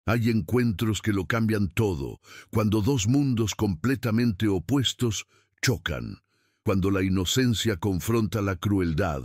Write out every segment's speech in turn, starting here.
Hay encuentros que lo cambian todo, cuando dos mundos completamente opuestos chocan, cuando la inocencia confronta la crueldad,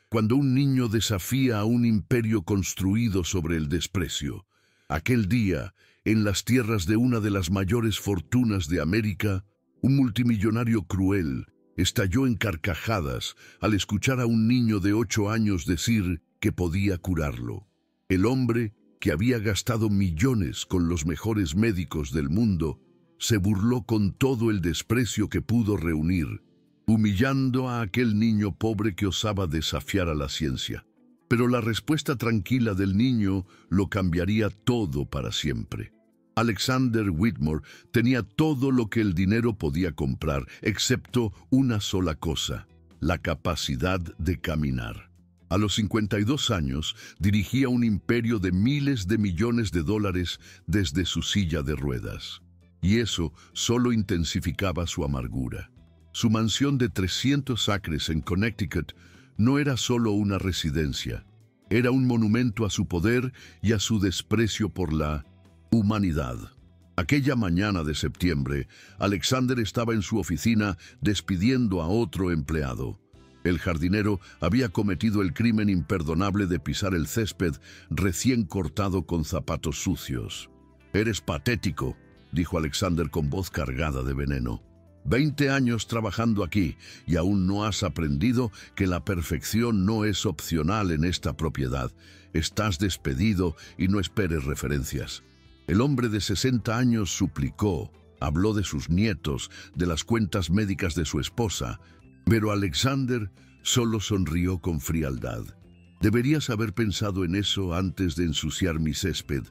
cuando un niño desafía a un imperio construido sobre el desprecio. Aquel día, en las tierras de una de las mayores fortunas de América, un multimillonario cruel estalló en carcajadas al escuchar a un niño de 8 años decir que podía curarlo. El hombre, que había gastado millones con los mejores médicos del mundo, se burló con todo el desprecio que pudo reunir, humillando a aquel niño pobre que osaba desafiar a la ciencia. Pero la respuesta tranquila del niño lo cambiaría todo para siempre. Alexander Whitmore tenía todo lo que el dinero podía comprar, excepto una sola cosa: la capacidad de caminar. A los 52 años, dirigía un imperio de miles de millones de dólares desde su silla de ruedas. Y eso solo intensificaba su amargura. Su mansión de 300 acres en Connecticut no era solo una residencia, era un monumento a su poder y a su desprecio por la humanidad. Aquella mañana de septiembre, Alexander estaba en su oficina despidiendo a otro empleado. El jardinero había cometido el crimen imperdonable de pisar el césped recién cortado con zapatos sucios. «Eres patético», dijo Alexander con voz cargada de veneno. 20 años trabajando aquí y aún no has aprendido que la perfección no es opcional en esta propiedad. Estás despedido y no esperes referencias. El hombre de 60 años suplicó, habló de sus nietos, de las cuentas médicas de su esposa, pero Alexander solo sonrió con frialdad. Deberías haber pensado en eso antes de ensuciar mi césped.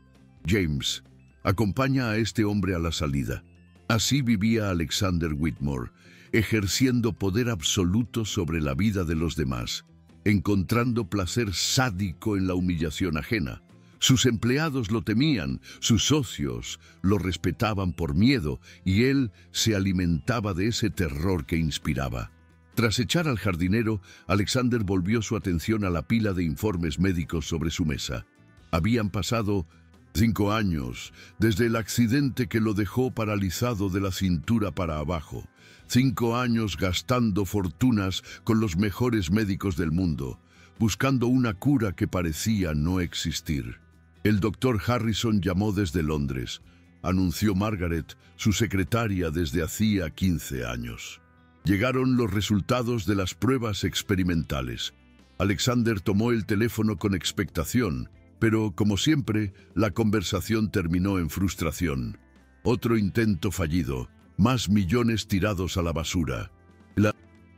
James, acompaña a este hombre a la salida. Así vivía Alexander Whitmore, ejerciendo poder absoluto sobre la vida de los demás, encontrando placer sádico en la humillación ajena. Sus empleados lo temían, sus socios lo respetaban por miedo, y él se alimentaba de ese terror que inspiraba. Tras echar al jardinero, Alexander volvió su atención a la pila de informes médicos sobre su mesa. Habían pasado 5 años desde el accidente que lo dejó paralizado de la cintura para abajo. 5 años gastando fortunas con los mejores médicos del mundo, buscando una cura que parecía no existir. El doctor Harrison llamó desde Londres, anunció Margaret, su secretaria desde hacía 15 años. Llegaron los resultados de las pruebas experimentales. Alexander tomó el teléfono con expectación, pero, como siempre, la conversación terminó en frustración. Otro intento fallido, más millones tirados a la basura. El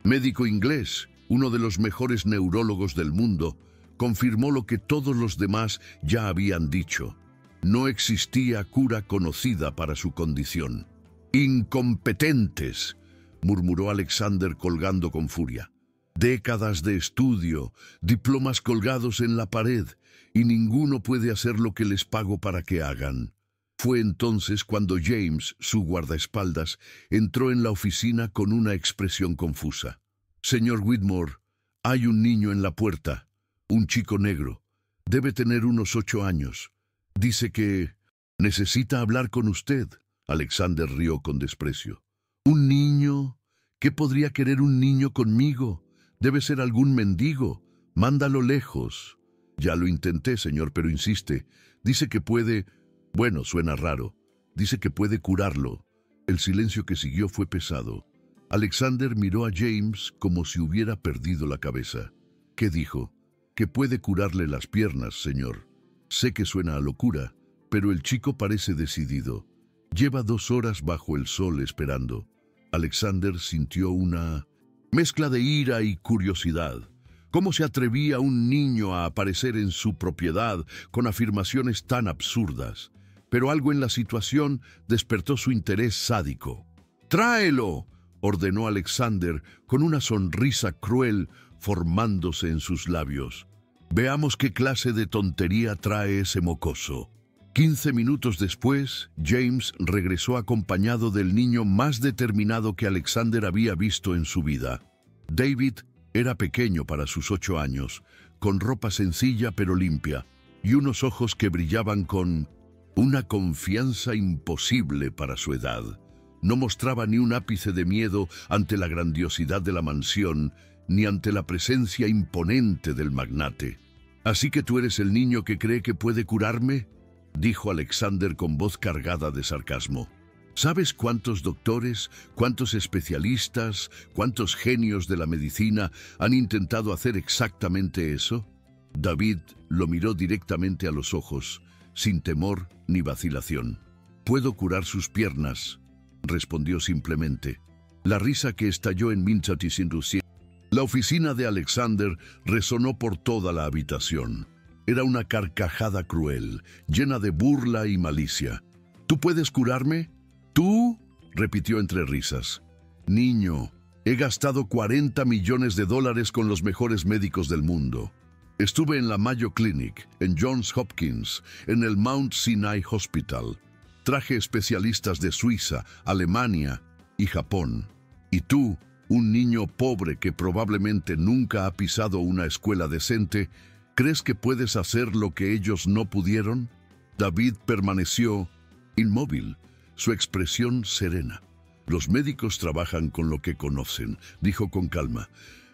médico inglés, uno de los mejores neurólogos del mundo, confirmó lo que todos los demás ya habían dicho. No existía cura conocida para su condición. «Incompetentes», murmuró Alexander colgando con furia. «Décadas de estudio, diplomas colgados en la pared, y ninguno puede hacer lo que les pago para que hagan». Fue entonces cuando James, su guardaespaldas, entró en la oficina con una expresión confusa. «Señor Whitmore, hay un niño en la puerta, un chico negro. Debe tener unos 8 años. Dice que necesita hablar con usted». Alexander rió con desprecio. «¿Un niño? ¿Qué podría querer un niño conmigo? Debe ser algún mendigo. Mándalo lejos». «Ya lo intenté, señor, pero insiste. Dice que puede... Bueno, suena raro. Dice que puede curarlo». El silencio que siguió fue pesado. Alexander miró a James como si hubiera perdido la cabeza. ¿Qué dijo? «Que puede curarle las piernas, señor». Sé que suena a locura, pero el chico parece decidido. Lleva 2 horas bajo el sol esperando. Alexander sintió una mezcla de ira y curiosidad. ¿Cómo se atrevía un niño a aparecer en su propiedad con afirmaciones tan absurdas? Pero algo en la situación despertó su interés sádico. «¡Tráelo!», ordenó Alexander con una sonrisa cruel formándose en sus labios. «Veamos qué clase de tontería trae ese mocoso». 15 minutos después, James regresó acompañado del niño más determinado que Alexander había visto en su vida. David era pequeño para sus 8 años, con ropa sencilla pero limpia, y unos ojos que brillaban con Una confianza imposible para su edad. No mostraba ni un ápice de miedo ante la grandiosidad de la mansión, ni ante la presencia imponente del magnate. «¿Así que tú eres el niño que cree que puede curarme?», dijo Alexander con voz cargada de sarcasmo. «¿Sabes cuántos doctores, cuántos especialistas, cuántos genios de la medicina han intentado hacer exactamente eso?». David lo miró directamente a los ojos, sin temor ni vacilación. «Puedo curar sus piernas», respondió simplemente. La risa que estalló en Minchati sin Rusia. La oficina de Alexander resonó por toda la habitación. Era una carcajada cruel, llena de burla y malicia. «¿Tú puedes curarme? ¿Tú?», repitió entre risas. «Niño, he gastado $40 millones con los mejores médicos del mundo. Estuve en la Mayo Clinic, en Johns Hopkins, en el Mount Sinai Hospital. Traje especialistas de Suiza, Alemania y Japón. Y tú, un niño pobre que probablemente nunca ha pisado una escuela decente, ¿crees que puedes hacer lo que ellos no pudieron?». David permaneció inmóvil, su expresión serena. «Los médicos trabajan con lo que conocen», dijo con calma.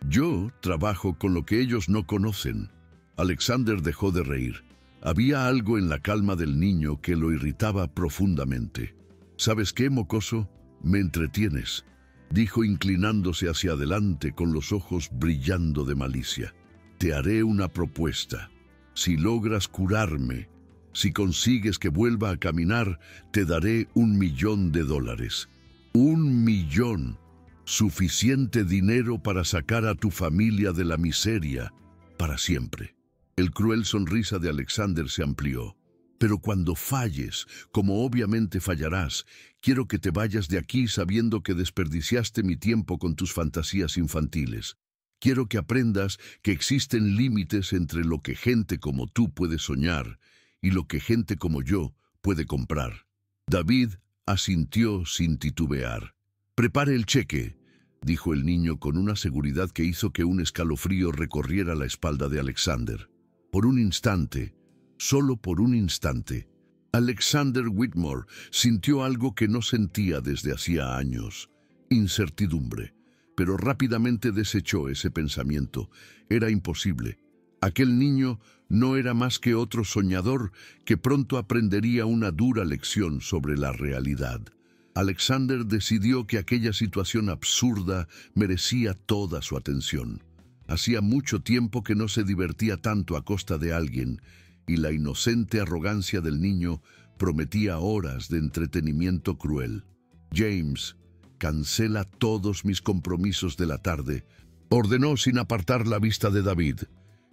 «Yo trabajo con lo que ellos no conocen». Alexander dejó de reír. Había algo en la calma del niño que lo irritaba profundamente. «¿Sabes qué, mocoso? Me entretienes», dijo inclinándose hacia adelante con los ojos brillando de malicia. «Te haré una propuesta. Si logras curarme, si consigues que vuelva a caminar, te daré $1 millón. $1 millón. Suficiente dinero para sacar a tu familia de la miseria para siempre». El cruel sonrisa de Alexander se amplió. «Pero cuando falles, como obviamente fallarás, quiero que te vayas de aquí sabiendo que desperdiciaste mi tiempo con tus fantasías infantiles. Quiero que aprendas que existen límites entre lo que gente como tú puede soñar y lo que gente como yo puede comprar». David asintió sin titubear. «Prepare el cheque», dijo el niño con una seguridad que hizo que un escalofrío recorriera la espalda de Alexander. Por un instante, solo por un instante, Alexander Whitmore sintió algo que no sentía desde hacía años: incertidumbre. Pero rápidamente desechó ese pensamiento. Era imposible. Aquel niño no era más que otro soñador que pronto aprendería una dura lección sobre la realidad. Alexander decidió que aquella situación absurda merecía toda su atención. Hacía mucho tiempo que no se divertía tanto a costa de alguien, y la inocente arrogancia del niño prometía horas de entretenimiento cruel. «James, cancela todos mis compromisos de la tarde», ordenó sin apartar la vista de David.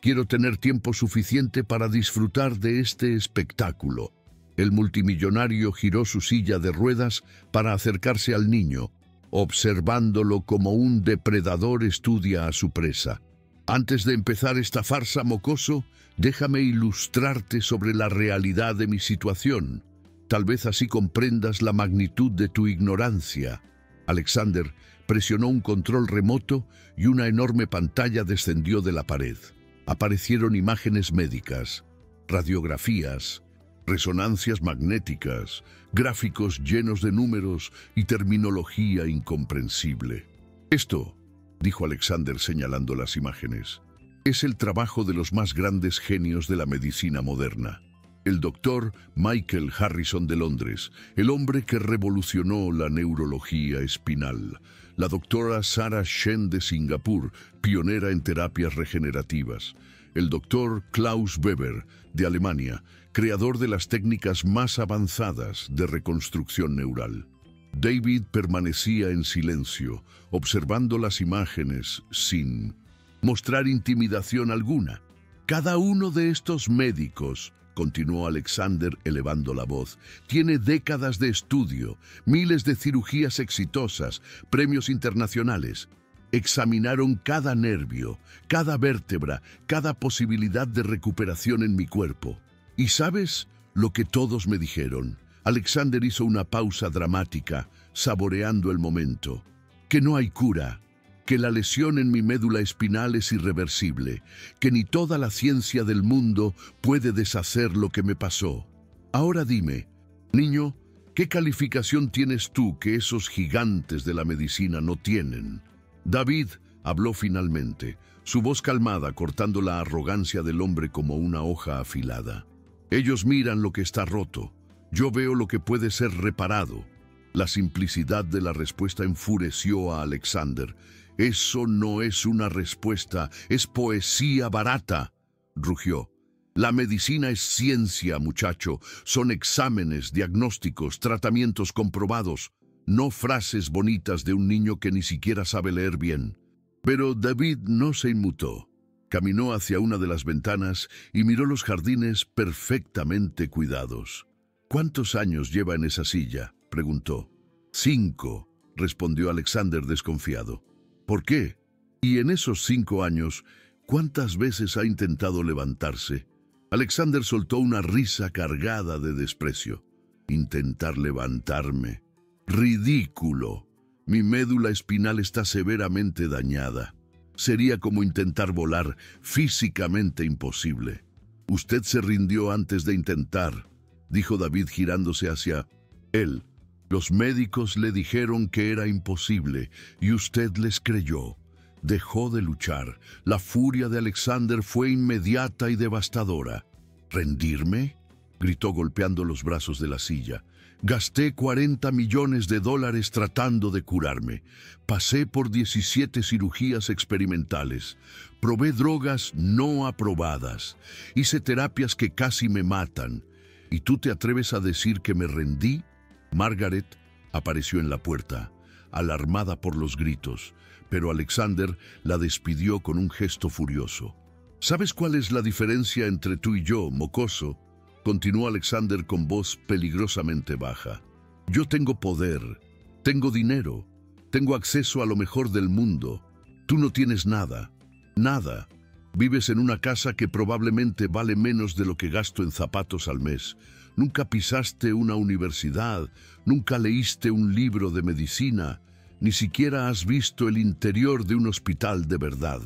«Quiero tener tiempo suficiente para disfrutar de este espectáculo». El multimillonario giró su silla de ruedas para acercarse al niño, observándolo como un depredador estudia a su presa. «Antes de empezar esta farsa, mocoso, déjame ilustrarte sobre la realidad de mi situación. Tal vez así comprendas la magnitud de tu ignorancia». Alexander presionó un control remoto y una enorme pantalla descendió de la pared. Aparecieron imágenes médicas, radiografías, resonancias magnéticas, gráficos llenos de números y terminología incomprensible. «Esto», dijo Alexander señalando las imágenes, «es el trabajo de los más grandes genios de la medicina moderna. El doctor Michael Harrison de Londres, el hombre que revolucionó la neurología espinal. La doctora Sarah Shen de Singapur, pionera en terapias regenerativas. El doctor Klaus Weber, de Alemania, creador de las técnicas más avanzadas de reconstrucción neural». David permanecía en silencio, observando las imágenes sin mostrar intimidación alguna. «Cada uno de estos médicos», continuó Alexander elevando la voz, «tiene décadas de estudio, miles de cirugías exitosas, premios internacionales. Examinaron cada nervio, cada vértebra, cada posibilidad de recuperación en mi cuerpo. ¿Y sabes lo que todos me dijeron?». Alexander hizo una pausa dramática, saboreando el momento. «Que no hay cura, que la lesión en mi médula espinal es irreversible, que ni toda la ciencia del mundo puede deshacer lo que me pasó». Ahora dime, niño, ¿qué calificación tienes tú que esos gigantes de la medicina no tienen? David habló finalmente, su voz calmada cortando la arrogancia del hombre como una hoja afilada. Ellos miran lo que está roto, yo veo lo que puede ser reparado. La simplicidad de la respuesta enfureció a Alexander. Eso no es una respuesta, es poesía barata, rugió. La medicina es ciencia, muchacho. Son exámenes, diagnósticos, tratamientos comprobados, no frases bonitas de un niño que ni siquiera sabe leer bien. Pero David no se inmutó. Caminó hacia una de las ventanas y miró los jardines perfectamente cuidados. ¿Cuántos años lleva en esa silla?, preguntó. 5, respondió Alexander desconfiado. ¿Por qué? Y en esos 5 años, ¿cuántas veces ha intentado levantarse? Alexander soltó una risa cargada de desprecio. Intentar levantarme. ¡Ridículo! Mi médula espinal está severamente dañada. Sería como intentar volar, físicamente imposible. Usted se rindió antes de intentar, dijo David girándose hacia él. Los médicos le dijeron que era imposible y usted les creyó. Dejó de luchar. La furia de Alexander fue inmediata y devastadora. ¿Rendirme?, gritó golpeando los brazos de la silla. Gasté $40 millones tratando de curarme. Pasé por 17 cirugías experimentales. Probé drogas no aprobadas. Hice terapias que casi me matan. ¿Y tú te atreves a decir que me rendí? Margaret apareció en la puerta, alarmada por los gritos, pero Alexander la despidió con un gesto furioso. ¿Sabes cuál es la diferencia entre tú y yo, mocoso?, continuó Alexander con voz peligrosamente baja. Yo tengo poder, tengo dinero, tengo acceso a lo mejor del mundo. Tú no tienes nada, nada. Vives en una casa que probablemente vale menos de lo que gasto en zapatos al mes. Nunca pisaste una universidad, nunca leíste un libro de medicina, ni siquiera has visto el interior de un hospital de verdad.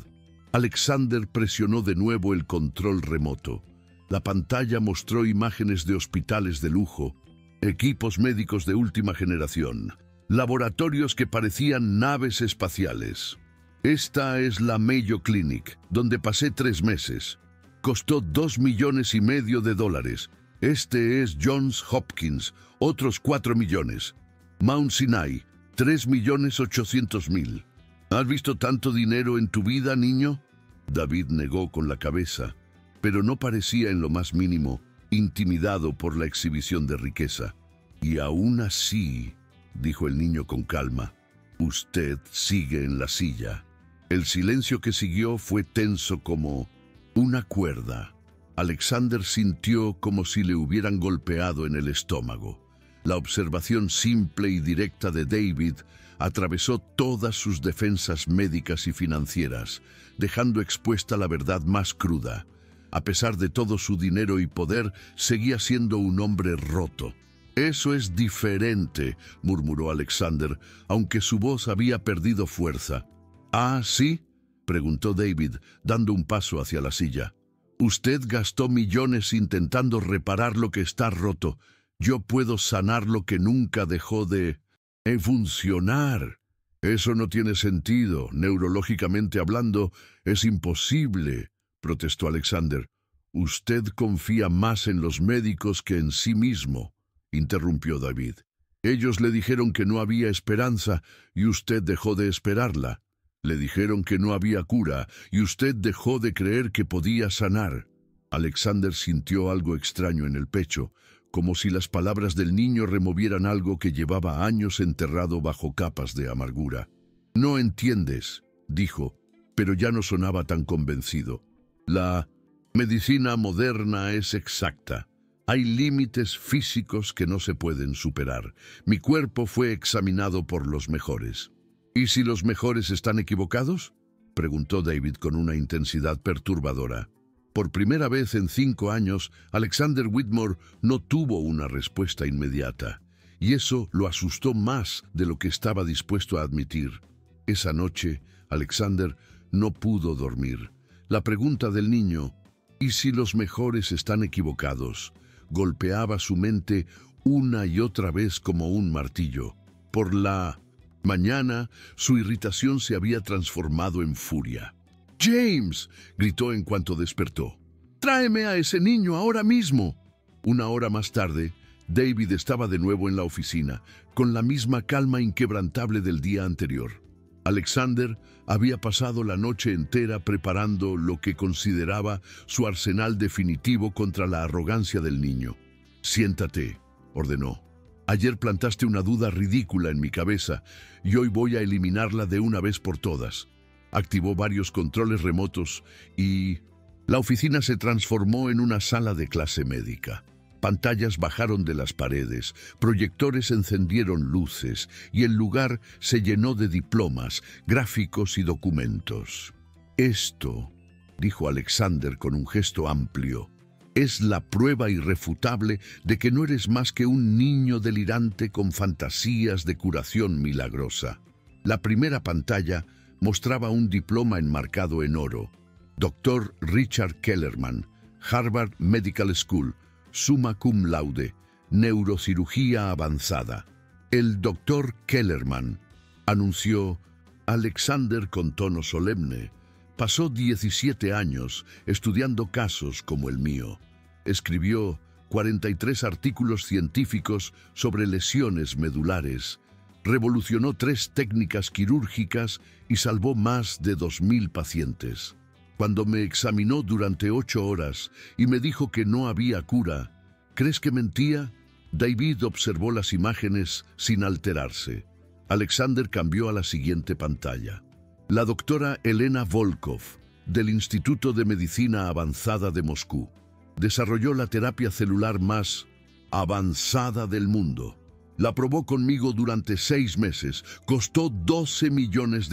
Alexander presionó de nuevo el control remoto. La pantalla mostró imágenes de hospitales de lujo, equipos médicos de última generación, laboratorios que parecían naves espaciales. Esta es la Mayo Clinic, donde pasé 3 meses. Costó $2,5 millones. Este es Johns Hopkins, otros 4 millones. Mount Sinai, 3,800,000. ¿Has visto tanto dinero en tu vida, niño? David negó con la cabeza, pero no parecía en lo más mínimo intimidado por la exhibición de riqueza. Y aún así, dijo el niño con calma, usted sigue en la silla. El silencio que siguió fue tenso como una cuerda. Alexander sintió como si le hubieran golpeado en el estómago. La observación simple y directa de David atravesó todas sus defensas médicas y financieras, dejando expuesta la verdad más cruda. A pesar de todo su dinero y poder, seguía siendo un hombre roto. Eso es diferente, murmuró Alexander, aunque su voz había perdido fuerza. ¿Ah, sí?, preguntó David, dando un paso hacia la silla. Usted gastó millones intentando reparar lo que está roto. Yo puedo sanar lo que nunca dejó de funcionar. Eso no tiene sentido. Neurológicamente hablando, es imposible, protestó Alexander. Usted confía más en los médicos que en sí mismo, interrumpió David. Ellos le dijeron que no había esperanza y usted dejó de esperarla. Le dijeron que no había cura y usted dejó de creer que podía sanar. Alexander sintió algo extraño en el pecho, como si las palabras del niño removieran algo que llevaba años enterrado bajo capas de amargura. No entiendes, dijo, pero ya no sonaba tan convencido. La medicina moderna es exacta. Hay límites físicos que no se pueden superar. Mi cuerpo fue examinado por los mejores. ¿Y si los mejores están equivocados?, preguntó David con una intensidad perturbadora. Por primera vez en 5 años, Alexander Whitmore no tuvo una respuesta inmediata, y eso lo asustó más de lo que estaba dispuesto a admitir. Esa noche, Alexander no pudo dormir. La pregunta del niño, ¿y si los mejores están equivocados?, golpeaba su mente una y otra vez como un martillo. Por la mañana, su irritación se había transformado en furia. «¡James!», gritó en cuanto despertó. «¡Tráeme a ese niño ahora mismo!». Una hora más tarde, David estaba de nuevo en la oficina, con la misma calma inquebrantable del día anterior. Alexander había pasado la noche entera preparando lo que consideraba su arsenal definitivo contra la arrogancia del niño. «Siéntate», ordenó. «Ayer plantaste una duda ridícula en mi cabeza y hoy voy a eliminarla de una vez por todas». Activó varios controles remotos y la oficina se transformó en una sala de clase médica. Pantallas bajaron de las paredes, proyectores encendieron luces y el lugar se llenó de diplomas, gráficos y documentos. «Esto», dijo Alexander con un gesto amplio, «es la prueba irrefutable de que no eres más que un niño delirante con fantasías de curación milagrosa». La primera pantalla mostraba un diploma enmarcado en oro. Dr. Richard Kellerman, Harvard Medical School, summa cum laude, neurocirugía avanzada. «El Dr. Kellerman», anunció Alexander con tono solemne, «pasó 17 años estudiando casos como el mío. Escribió 43 artículos científicos sobre lesiones medulares, revolucionó 3 técnicas quirúrgicas y salvó más de 2000 pacientes. Cuando me examinó durante 8 horas y me dijo que no había cura, ¿crees que mentía?». David observó las imágenes sin alterarse. Alexander cambió a la siguiente pantalla. La doctora Elena Volkov, del Instituto de Medicina Avanzada de Moscú, desarrolló la terapia celular más avanzada del mundo. La probó conmigo durante 6 meses. Costó $12 millones.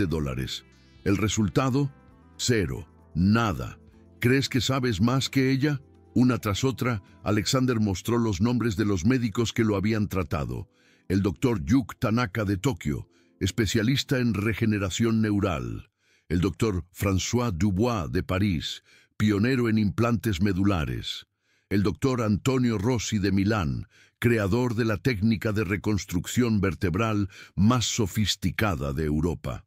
El resultado: 0. Nada. ¿Crees que sabes más que ella? Una tras otra, Alexander mostró los nombres de los médicos que lo habían tratado. El doctor Yuki Tanaka de Tokio, especialista en regeneración neural. El doctor François Dubois de París, pionero en implantes medulares. El doctor Antonio Rossi de Milán, creador de la técnica de reconstrucción vertebral más sofisticada de Europa.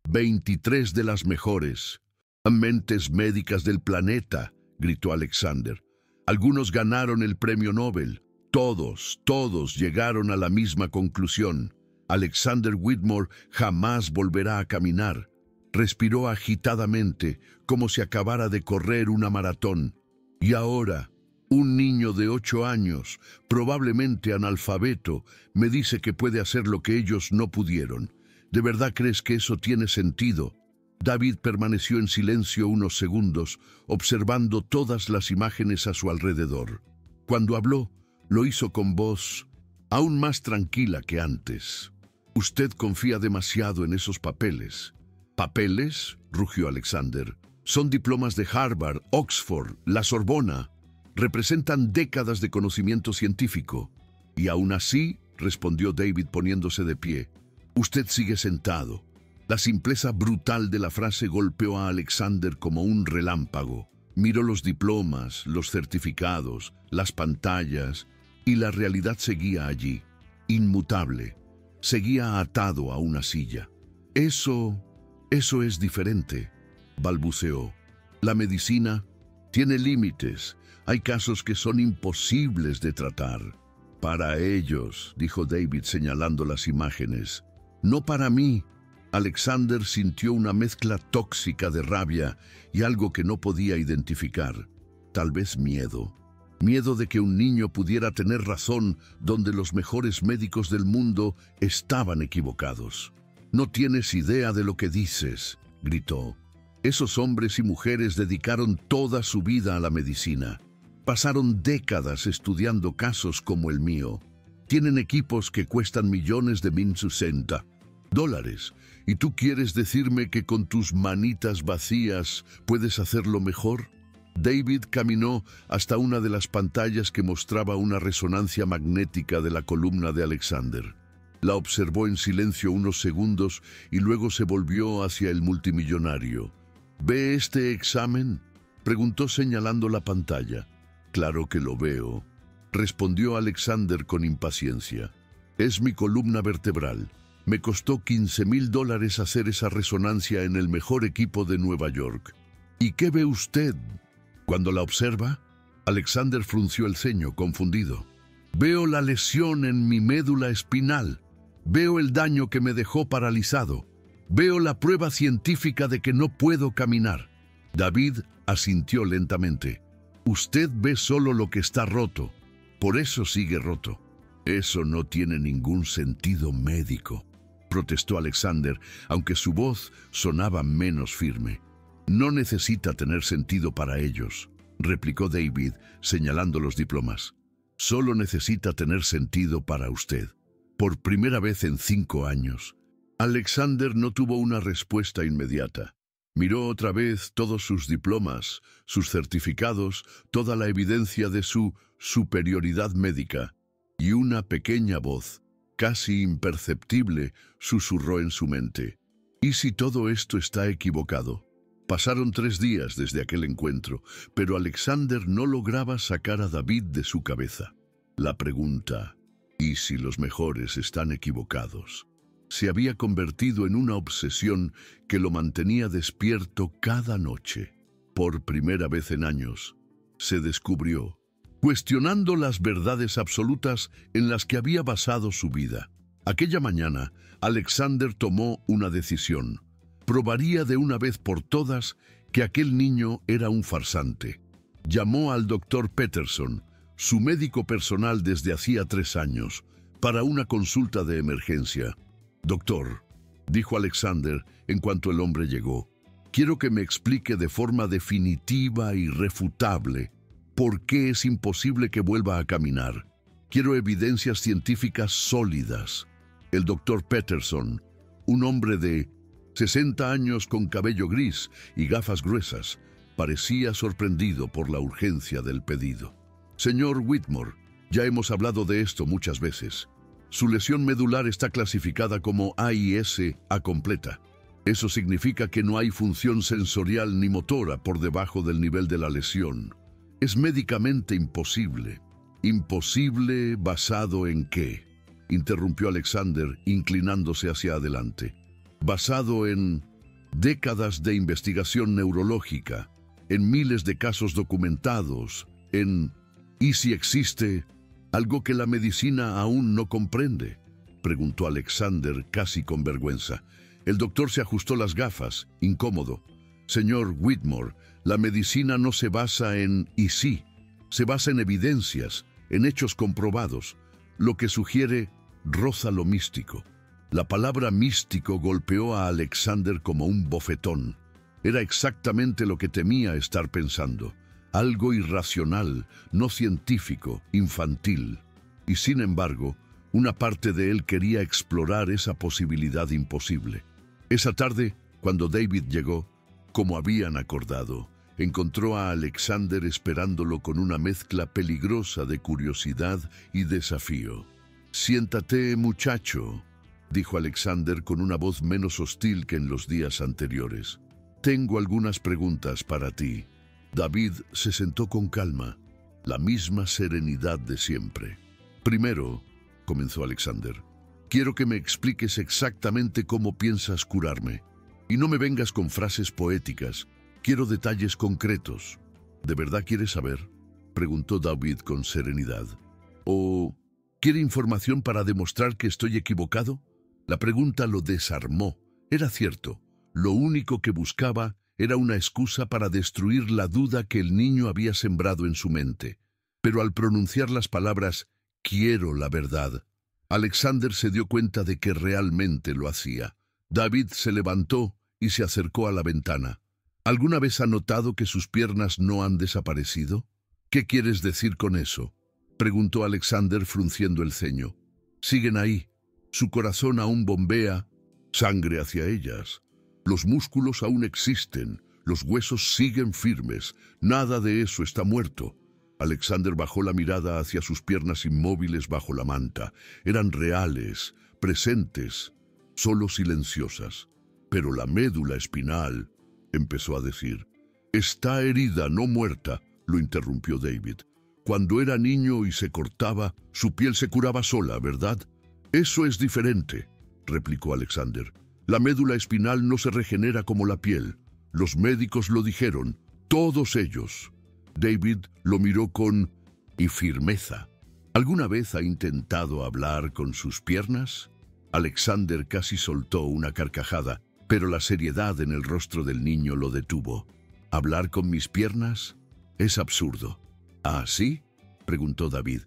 23 de las mejores mentes médicas del planeta, gritó Alexander. Algunos ganaron el premio Nobel. Todos llegaron a la misma conclusión. Alexander Whitmore jamás volverá a caminar. Respiró agitadamente, como si acabara de correr una maratón. Y ahora, un niño de 8 años, probablemente analfabeto, me dice que puede hacer lo que ellos no pudieron. ¿De verdad crees que eso tiene sentido? David permaneció en silencio unos segundos, observando todas las imágenes a su alrededor. Cuando habló, lo hizo con voz aún más tranquila que antes. «Usted confía demasiado en esos papeles». «¿Papeles?», rugió Alexander. «Son diplomas de Harvard, Oxford, la Sorbona. Representan décadas de conocimiento científico». «Y aún así», respondió David poniéndose de pie, «usted sigue sentado». La simpleza brutal de la frase golpeó a Alexander como un relámpago. Miró los diplomas, los certificados, las pantallas, y la realidad seguía allí, inmutable. Seguía atado a una silla. Eso es diferente», balbuceó. «La medicina tiene límites. Hay casos que son imposibles de tratar». «Para ellos», dijo David señalando las imágenes. «No para mí». Alexander sintió una mezcla tóxica de rabia y algo que no podía identificar. Tal vez miedo. Miedo de que un niño pudiera tener razón donde los mejores médicos del mundo estaban equivocados. «No tienes idea de lo que dices», gritó. «Esos hombres y mujeres dedicaron toda su vida a la medicina. Pasaron décadas estudiando casos como el mío. Tienen equipos que cuestan millones de $1.060. ¿Y tú quieres decirme que con tus manitas vacías puedes hacerlo mejor?» David caminó hasta una de las pantallas que mostraba una resonancia magnética de la columna de Alexander. La observó en silencio unos segundos y luego se volvió hacia el multimillonario. «¿Ve este examen?», preguntó señalando la pantalla. «Claro que lo veo. respondió Alexander con impaciencia. Es mi columna vertebral. Me costó $15,000 hacer esa resonancia en el mejor equipo de Nueva York. ¿Y qué ve usted cuando la observa? Alexander frunció el ceño, confundido. Veo la lesión en mi médula espinal. Veo el daño que me dejó paralizado. Veo la prueba científica de que no puedo caminar. David asintió lentamente. Usted ve solo lo que está roto. Por eso sigue roto. Eso no tiene ningún sentido médico, protestó Alexander, aunque su voz sonaba menos firme. No necesita tener sentido para ellos, replicó David, señalando los diplomas. Solo necesita tener sentido para usted. Por primera vez en 5 años. Alexander no tuvo una respuesta inmediata. Miró otra vez todos sus diplomas, sus certificados, toda la evidencia de su superioridad médica, y una pequeña voz, casi imperceptible, susurró en su mente. ¿Y si todo esto está equivocado? Pasaron 3 días desde aquel encuentro, pero Alexander no lograba sacar a David de su cabeza. La pregunta, ¿y si los mejores están equivocados?, se había convertido en una obsesión que lo mantenía despierto cada noche. Por primera vez en años, se descubrió, cuestionando las verdades absolutas en las que había basado su vida. Aquella mañana, Alexander tomó una decisión. Probaría de una vez por todas que aquel niño era un farsante. Llamó al doctor Peterson, su médico personal desde hacía 3 años, para una consulta de emergencia. Doctor, dijo Alexander en cuanto el hombre llegó, quiero que me explique de forma definitiva y irrefutable por qué es imposible que vuelva a caminar. Quiero evidencias científicas sólidas. El doctor Peterson, un hombre de 60 años con cabello gris y gafas gruesas, parecía sorprendido por la urgencia del pedido. Señor Whitmore, ya hemos hablado de esto muchas veces. Su lesión medular está clasificada como AIS A completa. Eso significa que no hay función sensorial ni motora por debajo del nivel de la lesión. Es médicamente imposible. ¿Imposible basado en qué?, interrumpió Alexander, inclinándose hacia adelante. Basado en décadas de investigación neurológica, en miles de casos documentados, ¿y si existe algo que la medicina aún no comprende?, preguntó Alexander casi con vergüenza. El doctor se ajustó las gafas, incómodo. Señor Whitmore, la medicina no se basa en «y sí», se basa en evidencias, en hechos comprobados. Lo que sugiere roza lo místico. La palabra místico golpeó a Alexander como un bofetón. Era exactamente lo que temía estar pensando. Algo irracional, no científico, infantil. Y sin embargo, una parte de él quería explorar esa posibilidad imposible. Esa tarde, cuando David llegó, como habían acordado, encontró a Alexander esperándolo con una mezcla peligrosa de curiosidad y desafío. «Siéntate, muchacho», dijo Alexander con una voz menos hostil que en los días anteriores. «Tengo algunas preguntas para ti». David se sentó con calma, la misma serenidad de siempre. «Primero», comenzó Alexander, «quiero que me expliques exactamente cómo piensas curarme. Y no me vengas con frases poéticas. Quiero detalles concretos». «¿De verdad quieres saber?», preguntó David con serenidad. «¿O quiere información para demostrar que estoy equivocado?». La pregunta lo desarmó. Era cierto. Lo único que buscaba era una excusa para destruir la duda que el niño había sembrado en su mente. Pero al pronunciar las palabras «quiero la verdad», Alexander se dio cuenta de que realmente lo hacía. David se levantó y se acercó a la ventana. «¿Alguna vez ha notado que sus piernas no han desaparecido?». «¿Qué quieres decir con eso?», preguntó Alexander frunciendo el ceño. «Siguen ahí. Su corazón aún bombea sangre hacia ellas. Los músculos aún existen. Los huesos siguen firmes. Nada de eso está muerto». Alexander bajó la mirada hacia sus piernas inmóviles bajo la manta. Eran reales, presentes, solo silenciosas. «Pero la médula espinal», empezó a decir. «Está herida, no muerta», lo interrumpió David. Cuando era niño y se cortaba, su piel se curaba sola, ¿verdad? Eso es diferente, replicó Alexander. La médula espinal no se regenera como la piel. Los médicos lo dijeron, todos ellos. David lo miró con firmeza. ¿Alguna vez ha intentado hablar con sus piernas? Alexander casi soltó una carcajada, pero la seriedad en el rostro del niño lo detuvo. ¿Hablar con mis piernas? Es absurdo. ¿Ah, sí?, preguntó David.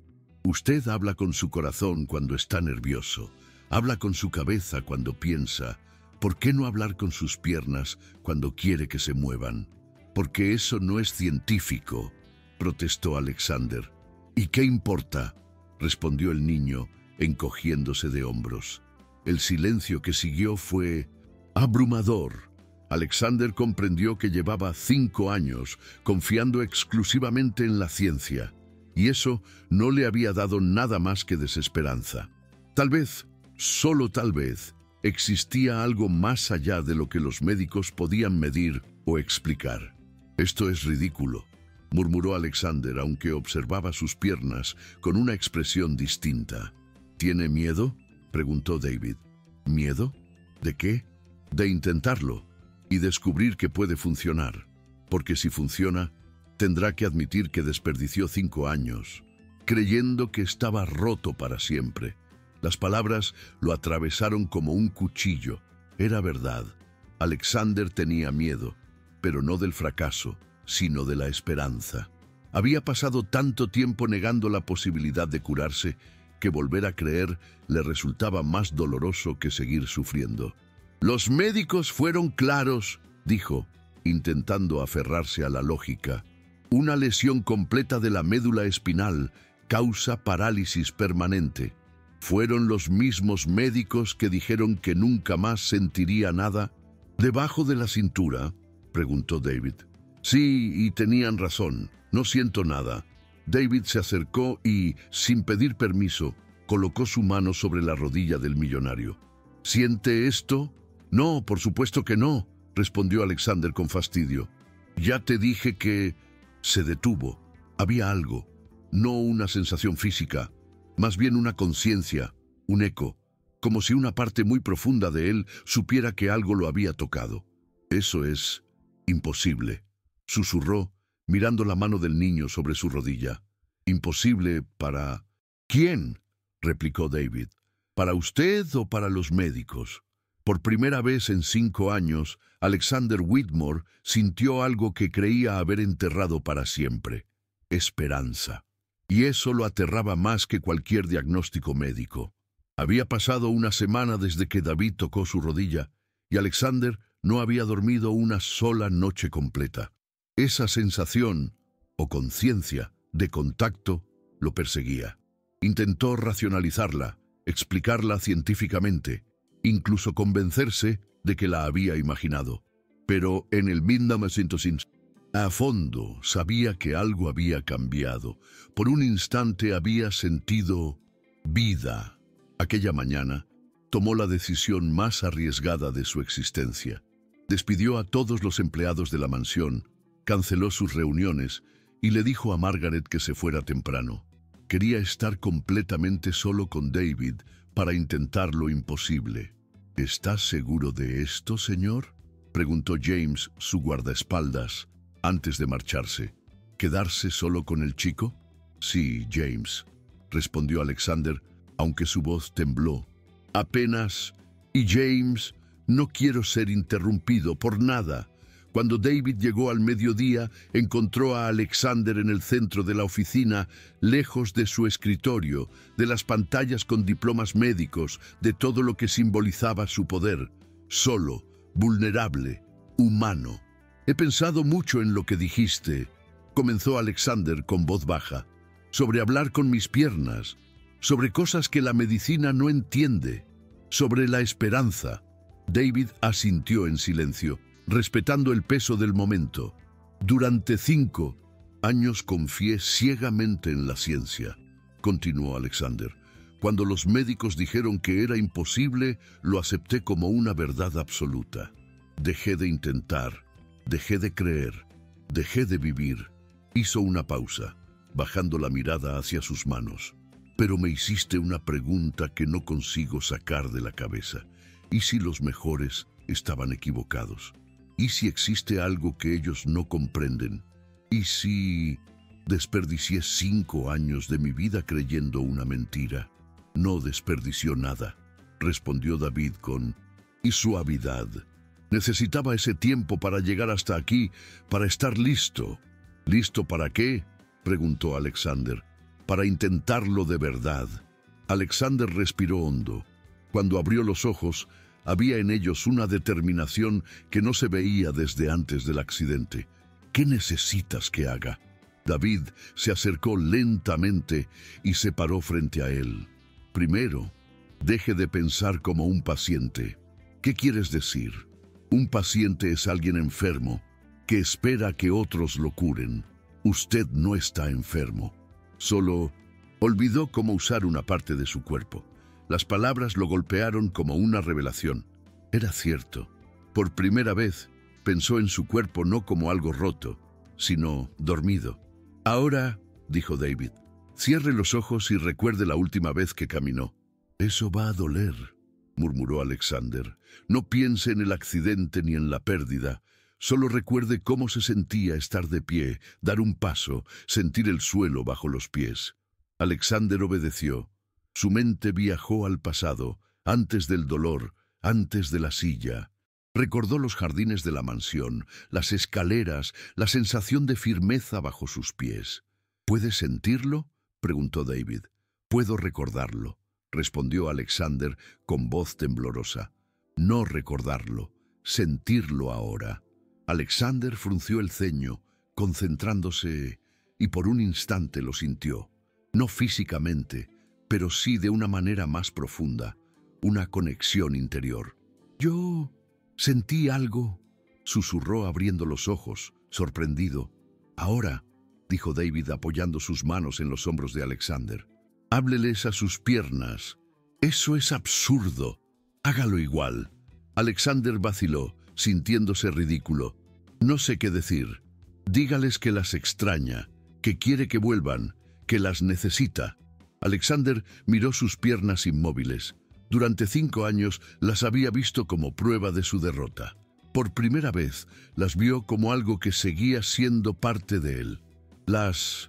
Usted habla con su corazón cuando está nervioso. Habla con su cabeza cuando piensa. ¿Por qué no hablar con sus piernas cuando quiere que se muevan? Porque eso no es científico, protestó Alexander. ¿Y qué importa?, respondió el niño, encogiéndose de hombros. El silencio que siguió fue abrumador. Alexander comprendió que llevaba 5 años confiando exclusivamente en la ciencia, y eso no le había dado nada más que desesperanza. Tal vez, solo tal vez, existía algo más allá de lo que los médicos podían medir o explicar. Esto es ridículo, murmuró Alexander, aunque observaba sus piernas con una expresión distinta. ¿Tiene miedo?, preguntó David. ¿Miedo? ¿De qué? De intentarlo y descubrir que puede funcionar. Porque si funciona, tendrá que admitir que desperdició 5 años, creyendo que estaba roto para siempre. Las palabras lo atravesaron como un cuchillo. Era verdad. Alexander tenía miedo, pero no del fracaso, sino de la esperanza. Había pasado tanto tiempo negando la posibilidad de curarse que volver a creer le resultaba más doloroso que seguir sufriendo. Los médicos fueron claros, dijo, intentando aferrarse a la lógica. Una lesión completa de la médula espinal causa parálisis permanente. ¿Fueron los mismos médicos que dijeron que nunca más sentiría nada? ¿Debajo de la cintura?, preguntó David. Sí, y tenían razón. No siento nada. David se acercó y, sin pedir permiso, colocó su mano sobre la rodilla del millonario. ¿Siente esto? No, por supuesto que no, respondió Alexander con fastidio. Ya te dije que... Se detuvo. Había algo, no una sensación física, más bien una conciencia, un eco, como si una parte muy profunda de él supiera que algo lo había tocado. Eso es imposible, susurró, mirando la mano del niño sobre su rodilla. Imposible para... ¿Quién?, replicó David. ¿Para usted o para los médicos? Por primera vez en 5 años, Alexander Whitmore sintió algo que creía haber enterrado para siempre: esperanza. Y eso lo aterraba más que cualquier diagnóstico médico. Había pasado una semana desde que David tocó su rodilla, y Alexander no había dormido una sola noche completa. Esa sensación, o conciencia, de contacto, lo perseguía. Intentó racionalizarla, explicarla científicamente, incluso convencerse de que la había imaginado. Pero en el mismo a fondo sabía que algo había cambiado. Por un instante había sentido vida. Aquella mañana tomó la decisión más arriesgada de su existencia. Despidió a todos los empleados de la mansión, canceló sus reuniones y le dijo a Margaret que se fuera temprano. Quería estar completamente solo con David para intentar lo imposible. ¿Está seguro de esto, señor?, preguntó James, su guardaespaldas, antes de marcharse. ¿Quedarse solo con el chico? Sí, James, respondió Alexander, aunque su voz tembló. Apenas... Y James, no quiero ser interrumpido por nada. Cuando David llegó al mediodía, encontró a Alexander en el centro de la oficina, lejos de su escritorio, de las pantallas con diplomas médicos, de todo lo que simbolizaba su poder. Solo, vulnerable, humano. He pensado mucho en lo que dijiste, comenzó Alexander con voz baja, sobre hablar con mis piernas, sobre cosas que la medicina no entiende, sobre la esperanza. David asintió en silencio, respetando el peso del momento. Durante 5 años confié ciegamente en la ciencia, continuó Alexander. Cuando los médicos dijeron que era imposible, lo acepté como una verdad absoluta. Dejé de intentar, dejé de creer, dejé de vivir. Hizo una pausa. bajando la mirada hacia sus manos. Pero me hiciste una pregunta que no consigo sacar de la cabeza. ¿Y si los mejores estaban equivocados? ¿Y si existe algo que ellos no comprenden? ¿Y si desperdicié 5 años de mi vida creyendo una mentira? No desperdició nada, respondió David con suavidad. Necesitaba ese tiempo para llegar hasta aquí, para estar listo. ¿Listo para qué?, preguntó Alexander. Para intentarlo de verdad. Alexander respiró hondo. Cuando abrió los ojos, había en ellos una determinación que no se veía desde antes del accidente. ¿Qué necesitas que haga? David se acercó lentamente y se paró frente a él. Primero, deje de pensar como un paciente. ¿Qué quieres decir? Un paciente es alguien enfermo que espera que otros lo curen. Usted no está enfermo. Solo olvidó cómo usar una parte de su cuerpo. Las palabras lo golpearon como una revelación. Era cierto. Por primera vez, pensó en su cuerpo no como algo roto, sino dormido. Ahora, dijo David, cierre los ojos y recuerde la última vez que caminó. Eso va a doler, murmuró Alexander. No piense en el accidente ni en la pérdida. Solo recuerde cómo se sentía estar de pie, dar un paso, sentir el suelo bajo los pies. Alexander obedeció. Su mente viajó al pasado, antes del dolor, antes de la silla. Recordó los jardines de la mansión, las escaleras, la sensación de firmeza bajo sus pies. ¿Puedes sentirlo?, preguntó David. Puedo recordarlo, respondió Alexander con voz temblorosa. No recordarlo, sentirlo ahora. Alexander frunció el ceño, concentrándose, y por un instante lo sintió. No físicamente, pero sí de una manera más profunda, una conexión interior. Yo sentí algo, susurró abriendo los ojos, sorprendido. Ahora, dijo David apoyando sus manos en los hombros de Alexander, hábleles a sus piernas. Eso es absurdo. Hágalo igual. Alexander vaciló, sintiéndose ridículo. No sé qué decir. Dígales que las extraña, que quiere que vuelvan, que las necesita. Alexander miró sus piernas inmóviles. Durante 5 años las había visto como prueba de su derrota. Por primera vez las vio como algo que seguía siendo parte de él. Las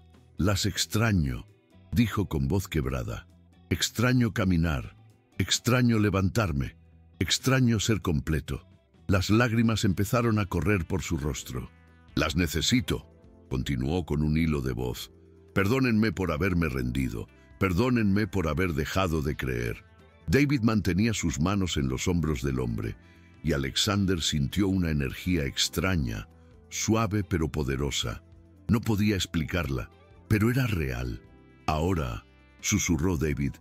extraño, dijo con voz quebrada. Extraño caminar, extraño levantarme, extraño ser completo. Las lágrimas empezaron a correr por su rostro. Las necesito, continuó con un hilo de voz. Perdónenme por haberme rendido, perdónenme por haber dejado de creer. David mantenía sus manos en los hombros del hombre, y Alexander sintió una energía extraña, suave pero poderosa. No podía explicarla, pero era real. Ahora, susurró David,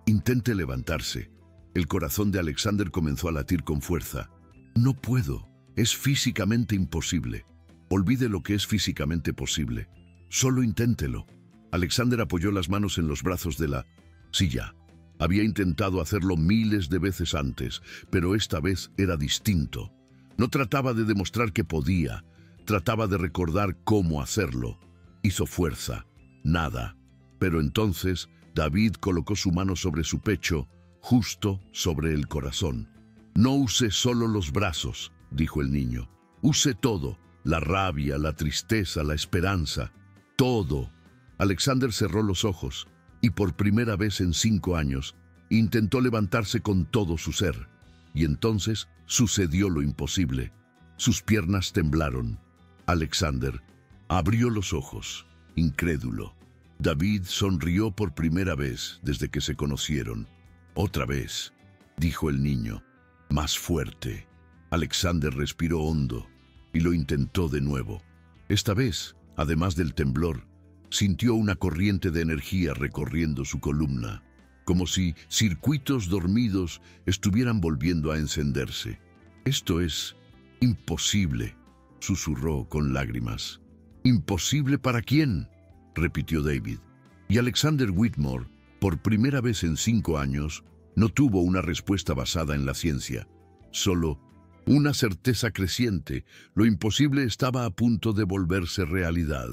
intente levantarse. El corazón de Alexander comenzó a latir con fuerza. No puedo, es físicamente imposible. Olvide lo que es físicamente posible. Solo inténtelo. Alexander apoyó las manos en los brazos de la silla. Había intentado hacerlo miles de veces antes, pero esta vez era distinto. No trataba de demostrar que podía, trataba de recordar cómo hacerlo. Hizo fuerza, nada. Pero entonces David colocó su mano sobre su pecho, justo sobre el corazón. No use solo los brazos, dijo el niño. Use todo, la rabia, la tristeza, la esperanza, todo. Alexander cerró los ojos y por primera vez en 5 años intentó levantarse con todo su ser. Y entonces sucedió lo imposible. Sus piernas temblaron. Alexander abrió los ojos, incrédulo. David sonrió por primera vez desde que se conocieron. Otra vez, dijo el niño, más fuerte. Alexander respiró hondo y lo intentó de nuevo. Esta vez, además del temblor, sintió una corriente de energía recorriendo su columna, como si circuitos dormidos estuvieran volviendo a encenderse. Esto es imposible, susurró con lágrimas. ¿Imposible para quién?, repitió David. Y Alexander Whitmore, por primera vez en 5 años, no tuvo una respuesta basada en la ciencia, solo una certeza creciente. Lo imposible estaba a punto de volverse realidad.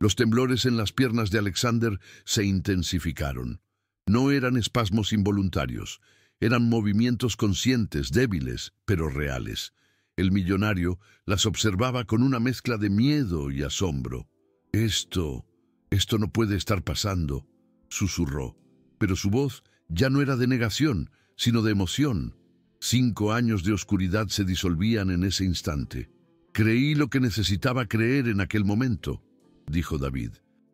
Los temblores en las piernas de Alexander se intensificaron. No eran espasmos involuntarios, eran movimientos conscientes, débiles, pero reales. El millonario las observaba con una mezcla de miedo y asombro. Esto no puede estar pasando, susurró. Pero su voz ya no era de negación, sino de emoción. 5 años de oscuridad se disolvían en ese instante. Creí lo que necesitaba creer en aquel momento, dijo David,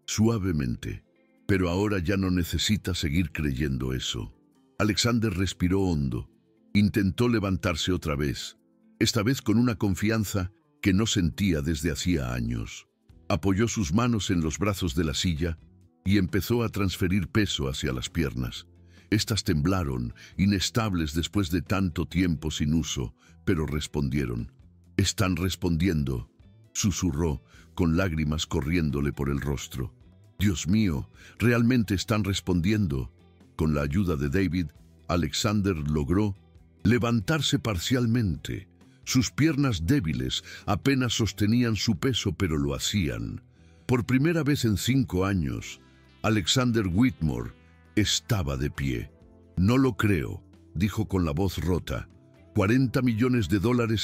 suavemente. Pero ahora ya no necesita seguir creyendo eso. Alexander respiró hondo. Intentó levantarse otra vez, esta vez con una confianza que no sentía desde hacía años. Apoyó sus manos en los brazos de la silla y empezó a transferir peso hacia las piernas. Estas temblaron, inestables después de tanto tiempo sin uso, pero respondieron. «Están respondiendo», susurró, con lágrimas corriéndole por el rostro. «Dios mío, realmente están respondiendo». Con la ayuda de David, Alexander logró levantarse parcialmente. Sus piernas débiles apenas sostenían su peso, pero lo hacían. Por primera vez en 5 años, Alexander Whitmore estaba de pie. «No lo creo», dijo con la voz rota. $40 millones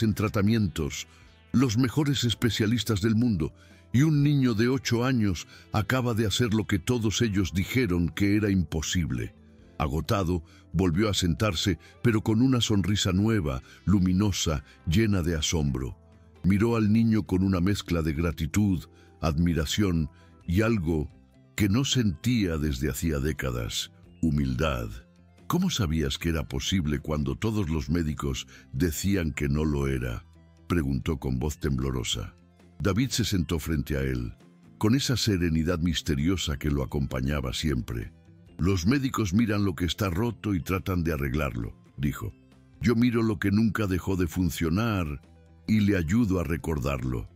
en tratamientos, los mejores especialistas del mundo, y un niño de 8 años acaba de hacer lo que todos ellos dijeron que era imposible. Agotado, volvió a sentarse, pero con una sonrisa nueva, luminosa, llena de asombro. Miró al niño con una mezcla de gratitud, admiración y algo que no sentía desde hacía décadas: humildad. ¿Cómo sabías que era posible cuando todos los médicos decían que no lo era?, preguntó con voz temblorosa. David se sentó frente a él, con esa serenidad misteriosa que lo acompañaba siempre. «Los médicos miran lo que está roto y tratan de arreglarlo», dijo. «Yo miro lo que nunca dejó de funcionar y le ayudo a recordarlo».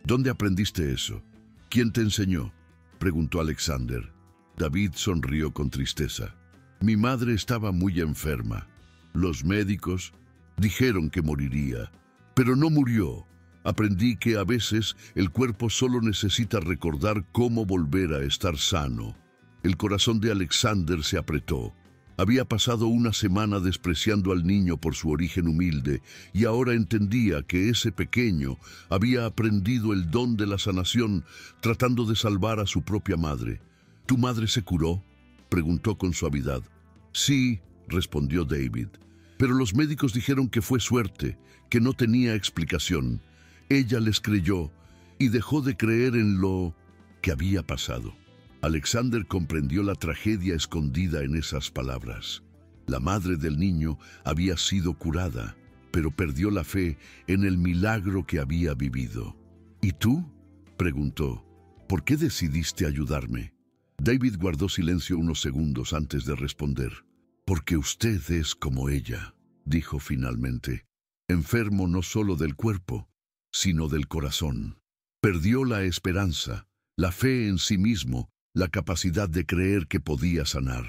«¿Dónde aprendiste eso? ¿Quién te enseñó?», preguntó Alexander. David sonrió con tristeza. «Mi madre estaba muy enferma. Los médicos dijeron que moriría, pero no murió. Aprendí que a veces el cuerpo solo necesita recordar cómo volver a estar sano». El corazón de Alexander se apretó. Había pasado una semana despreciando al niño por su origen humilde y ahora entendía que ese pequeño había aprendido el don de la sanación tratando de salvar a su propia madre. «¿Tu madre se curó?», preguntó con suavidad. «Sí», respondió David, «pero los médicos dijeron que fue suerte, que no tenía explicación. Ella les creyó y dejó de creer en lo que había pasado». Alexander comprendió la tragedia escondida en esas palabras. La madre del niño había sido curada, pero perdió la fe en el milagro que había vivido. «¿Y tú?», preguntó. «¿Por qué decidiste ayudarme?». David guardó silencio unos segundos antes de responder. «Porque usted es como ella», dijo finalmente. «Enfermo no solo del cuerpo, sino del corazón. Perdió la esperanza, la fe en sí mismo, la capacidad de creer que podía sanar».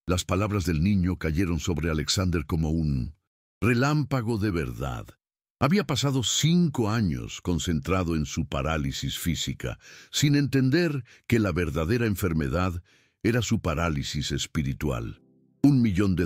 Las palabras del niño cayeron sobre Alexander como un relámpago de verdad. Había pasado 5 años concentrado en su parálisis física, sin entender que la verdadera enfermedad era su parálisis espiritual. $1 millón,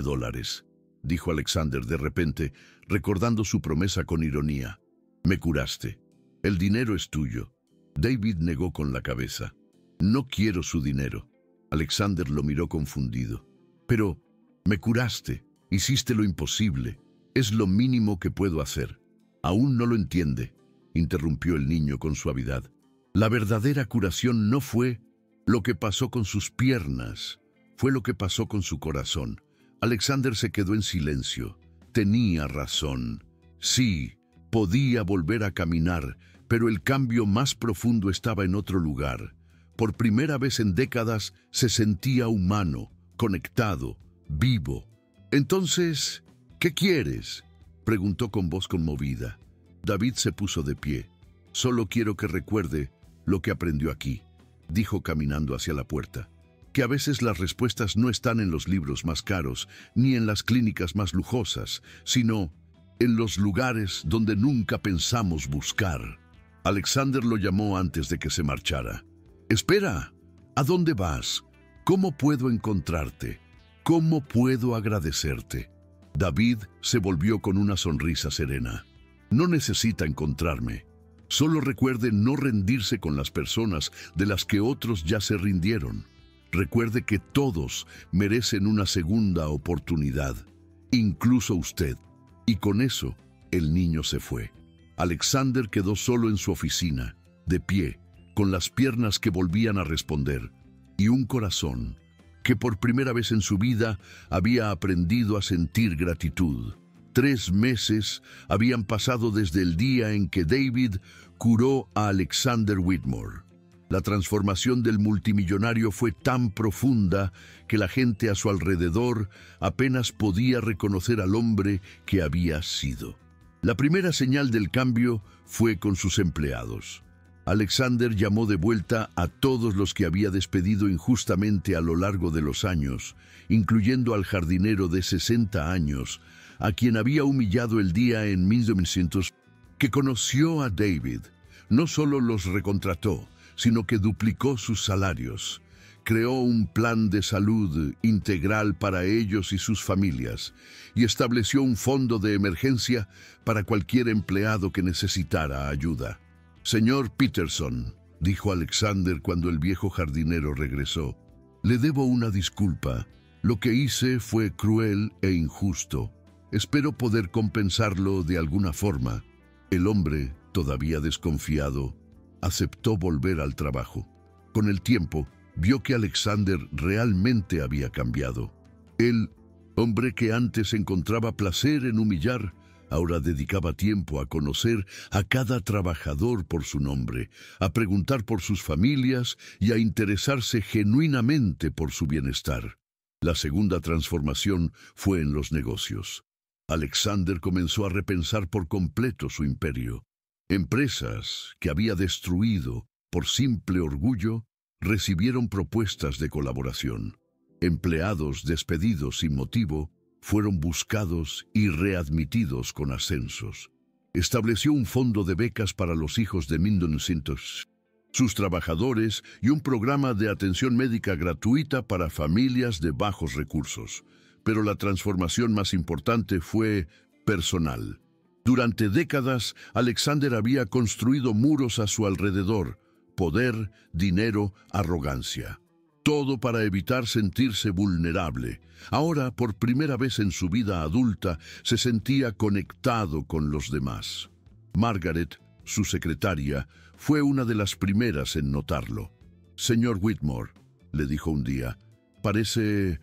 dijo Alexander de repente, recordando su promesa con ironía. «Me curaste. El dinero es tuyo». David negó con la cabeza. «No quiero su dinero». Alexander lo miró confundido. «Pero me curaste, hiciste lo imposible. Es lo mínimo que puedo hacer». «Aún no lo entiende», interrumpió el niño con suavidad. «La verdadera curación no fue lo que pasó con sus piernas, fue lo que pasó con su corazón». Alexander se quedó en silencio. Tenía razón. Sí, podía volver a caminar, pero el cambio más profundo estaba en otro lugar. Por primera vez en décadas se sentía humano, conectado, vivo. «Entonces, ¿qué quieres?», preguntó con voz conmovida. David se puso de pie. «Solo quiero que recuerde lo que aprendió aquí», dijo caminando hacia la puerta. «Que a veces las respuestas no están en los libros más caros, ni en las clínicas más lujosas, sino en los lugares donde nunca pensamos buscar». Alexander lo llamó antes de que se marchara. Espera, ¿a dónde vas? ¿Cómo puedo encontrarte? ¿Cómo puedo agradecerte? David se volvió con una sonrisa serena. No necesita encontrarme. Solo recuerde no rendirse con las personas de las que otros ya se rindieron. Recuerde que todos merecen una segunda oportunidad, incluso usted. Y con eso, el niño se fue. Alexander quedó solo en su oficina, de pie, con las piernas que volvían a responder, y un corazón que por primera vez en su vida había aprendido a sentir gratitud. 3 meses habían pasado desde el día en que David curó a Alexander Whitmore. La transformación del multimillonario fue tan profunda que la gente a su alrededor apenas podía reconocer al hombre que había sido. La primera señal del cambio fue con sus empleados. Alexander llamó de vuelta a todos los que había despedido injustamente a lo largo de los años, incluyendo al jardinero de 60 años, a quien había humillado el día en 1900, que conoció a David. No solo los recontrató, sino que duplicó sus salarios. Creó un plan de salud integral para ellos y sus familias, y estableció un fondo de emergencia para cualquier empleado que necesitara ayuda. «Señor Peterson», dijo Alexander cuando el viejo jardinero regresó, «le debo una disculpa. Lo que hice fue cruel e injusto. Espero poder compensarlo de alguna forma». El hombre, todavía desconfiado, aceptó volver al trabajo. Con el tiempo, vio que Alexander realmente había cambiado. El hombre que antes encontraba placer en humillar, ahora dedicaba tiempo a conocer a cada trabajador por su nombre, a preguntar por sus familias y a interesarse genuinamente por su bienestar. La segunda transformación fue en los negocios. Alexander comenzó a repensar por completo su imperio. Empresas que había destruido por simple orgullo recibieron propuestas de colaboración. Empleados despedidos sin motivo fueron buscados y readmitidos con ascensos. Estableció un fondo de becas para los hijos de 1900, sus trabajadores y un programa de atención médica gratuita para familias de bajos recursos. Pero la transformación más importante fue personal. Durante décadas, Alexander había construido muros a su alrededor: poder, dinero, arrogancia. Todo para evitar sentirse vulnerable. Ahora, por primera vez en su vida adulta, se sentía conectado con los demás. Margaret, su secretaria, fue una de las primeras en notarlo. «Señor Whitmore», le dijo un día, «parece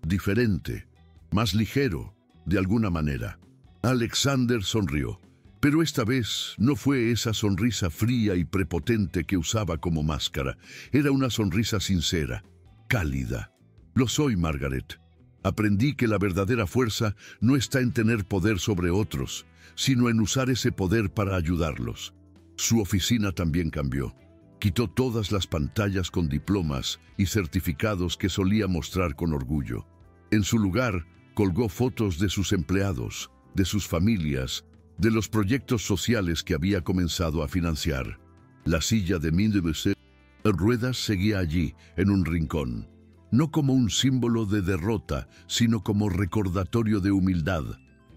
diferente, más ligero, de alguna manera». Alexander sonrió, pero esta vez no fue esa sonrisa fría y prepotente que usaba como máscara. Era una sonrisa sincera, cálida. «Lo soy, Margaret. Aprendí que la verdadera fuerza no está en tener poder sobre otros, sino en usar ese poder para ayudarlos». Su oficina también cambió. Quitó todas las pantallas con diplomas y certificados que solía mostrar con orgullo. En su lugar, colgó fotos de sus empleados, de sus familias, de los proyectos sociales que había comenzado a financiar. La silla de 1900 ruedas seguía allí, en un rincón, no como un símbolo de derrota, sino como recordatorio de humildad.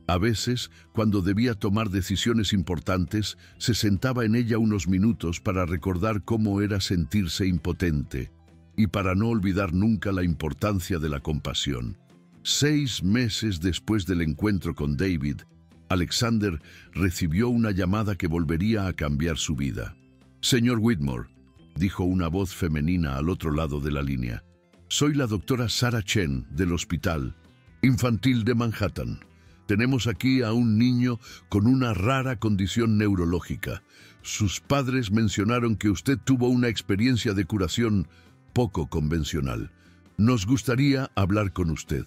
A veces, cuando debía tomar decisiones importantes, se sentaba en ella unos minutos para recordar cómo era sentirse impotente y para no olvidar nunca la importancia de la compasión. 6 meses después del encuentro con David, Alexander recibió una llamada que volvería a cambiar su vida. «Señor Whitmore», dijo una voz femenina al otro lado de la línea, «soy la doctora Sarah Chen del Hospital Infantil de Manhattan. Tenemos aquí a un niño con una rara condición neurológica. Sus padres mencionaron que usted tuvo una experiencia de curación poco convencional. Nos gustaría hablar con usted».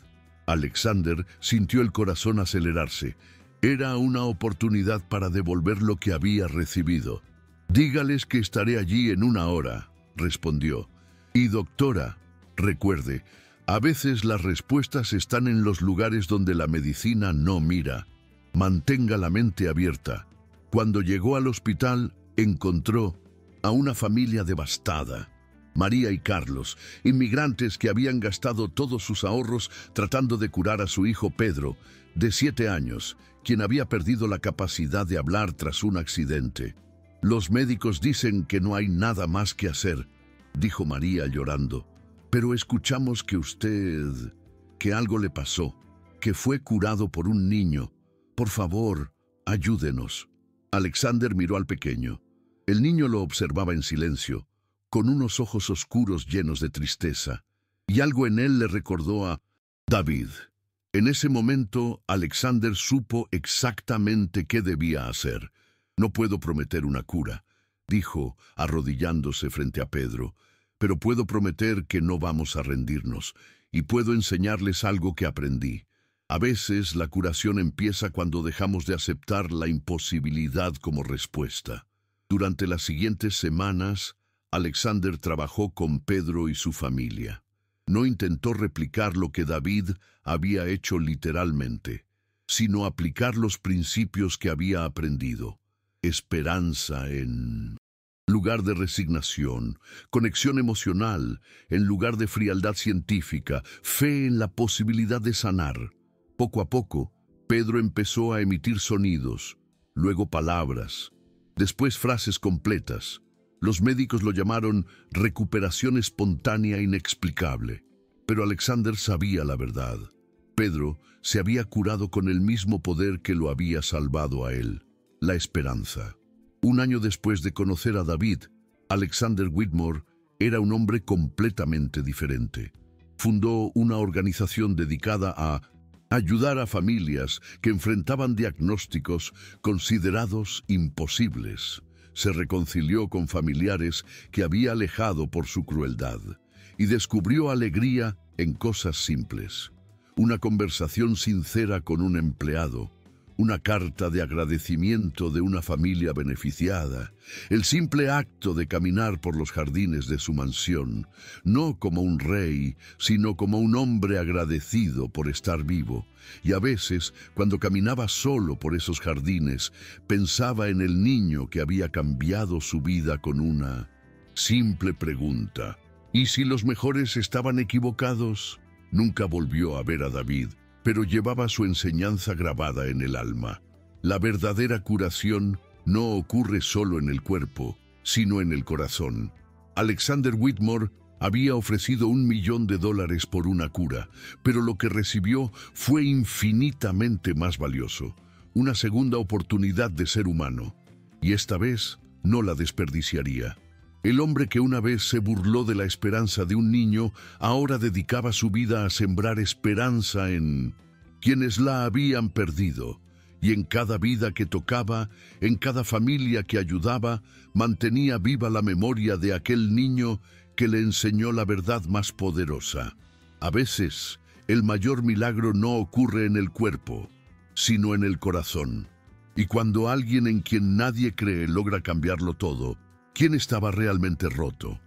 Alexander sintió el corazón acelerarse. Era una oportunidad para devolver lo que había recibido. «Dígales que estaré allí en 1 hora», respondió. «Y doctora, recuerde, a veces las respuestas están en los lugares donde la medicina no mira. Mantenga la mente abierta». Cuando llegó al hospital, encontró a una familia devastada. María y Carlos, inmigrantes que habían gastado todos sus ahorros tratando de curar a su hijo Pedro, de 7 años, quien había perdido la capacidad de hablar tras un accidente. «Los médicos dicen que no hay nada más que hacer», dijo María llorando. «Pero escuchamos que algo le pasó, que fue curado por un niño. Por favor, ayúdenos». Alexander miró al pequeño. El niño lo observaba en silencio, con unos ojos oscuros llenos de tristeza, y algo en él le recordó a David. En ese momento, Alexander supo exactamente qué debía hacer. «No puedo prometer una cura», dijo, arrodillándose frente a Pedro, «pero puedo prometer que no vamos a rendirnos, y puedo enseñarles algo que aprendí. A veces la curación empieza cuando dejamos de aceptar la imposibilidad como respuesta». Durante las siguientes semanas, Alexander trabajó con Pedro y su familia. No intentó replicar lo que David había hecho literalmente, sino aplicar los principios que había aprendido. Esperanza en lugar de resignación, conexión emocional en lugar de frialdad científica, fe en la posibilidad de sanar. Poco a poco, Pedro empezó a emitir sonidos, luego palabras, después frases completas. Los médicos lo llamaron recuperación espontánea inexplicable. Pero Alexander sabía la verdad. Pedro se había curado con el mismo poder que lo había salvado a él, la esperanza. Un año después de conocer a David, Alexander Whitmore era un hombre completamente diferente. Fundó una organización dedicada a ayudar a familias que enfrentaban diagnósticos considerados imposibles. Se reconcilió con familiares que había alejado por su crueldad y descubrió alegría en cosas simples. Una conversación sincera con un empleado, una carta de agradecimiento de una familia beneficiada, el simple acto de caminar por los jardines de su mansión, no como un rey, sino como un hombre agradecido por estar vivo. Y a veces, cuando caminaba solo por esos jardines, pensaba en el niño que había cambiado su vida con una simple pregunta. ¿Y si los mejores estaban equivocados? Nunca volvió a ver a David, pero llevaba su enseñanza grabada en el alma. La verdadera curación no ocurre solo en el cuerpo, sino en el corazón. Alexander Whitmore había ofrecido $1 millón por una cura, pero lo que recibió fue infinitamente más valioso, una segunda oportunidad de ser humano, y esta vez no la desperdiciaría. El hombre que una vez se burló de la esperanza de un niño, ahora dedicaba su vida a sembrar esperanza en quienes la habían perdido, y en cada vida que tocaba, en cada familia que ayudaba, mantenía viva la memoria de aquel niño que le enseñó la verdad más poderosa. A veces, el mayor milagro no ocurre en el cuerpo, sino en el corazón. Y cuando alguien en quien nadie cree logra cambiarlo todo, ¿quién estaba realmente roto?